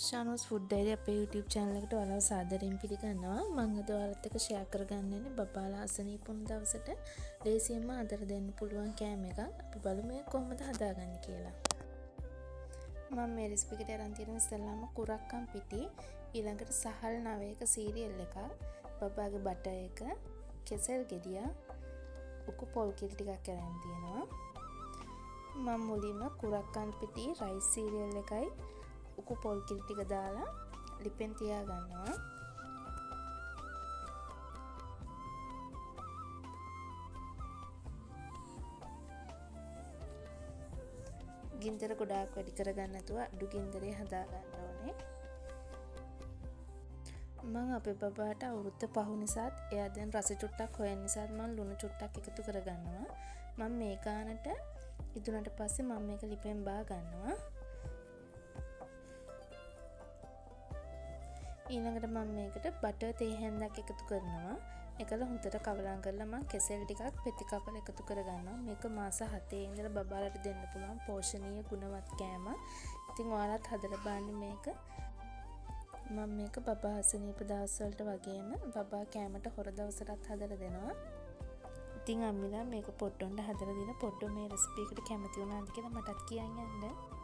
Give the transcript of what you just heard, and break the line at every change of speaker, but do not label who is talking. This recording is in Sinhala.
ශානෝස් ෆුඩ් ඩයරි අපේ YouTube channel එකට ඔයාලව සාදරයෙන් පිළිගන්නවා. මම අද ඔයාලත් එක්ක share කරගන්න යන්නේ බබාලා අසනීප වුණ දවසට ලේසියෙන්ම හදලා දෙන්න පුළුවන් කෑම එකක්. අපි බලමු මේක කොහොමද හදාගන්නේ කියලා. මම මේ රෙසිපි එකට අරන් තියෙන ඉස්සෙල්ලාම කුරක්කන් පිටි, ඊළඟට සහල් නවයක සීරියල් එකක්, බබාගේ බටර් එක, කෙසෙල් ගෙඩිය, උකු පොල් කිරි ටිකක් අරන් තියෙනවා. මම මුලින්ම කුරක්කන් පිටි, රයිස් සීරියල් එකයි උකු පොල් කිරි ටික දාලා ලිපෙන් තියා ගන්නවා. ගින්දර ගොඩාක් වැඩි කරගන්න නැතුව අඩු ගින්දරේ හදා ගන්න ඕනේ. මම අපේ බබාට අවුරුද්ද 5 නිසාත් එයා දැන් රස චුට්ටක් හොයන නිසාත් මම ලුණු චුට්ටක් එකතු කරගන්නවා. මම මේ ගානට ඉදුණට පස්සේ මම මේක ලිපෙන් බා ගන්නවා. ඊළඟට මම මේකට බටර් තේ හැන්දක් එකතු කරනවා. ඒකල හොඳට කවලම් කරලා මම කෙසෙල් ටිකක් පෙති කපලා එකතු කරගන්නවා. මේක මාස 7 ඉඳලා බබාලට දෙන්න පුළුවන් පෝෂණීය ගුණවත් කෑම. ඉතින් ඔයාලත් හදලා බලන්න මේක. මම මේක බබා අසනීප දවස් වලට වගේම බබා කෑමට හොර දවසටත් හදලා දෙනවා. ඉතින් අම්මිලා මේක පොඩ්ඩොන්ට හදලා දෙන පොඩ්ඩෝ මේ රෙසිපි එකට කැමති වුණාද කියලා මටත් කියන්න යන්න.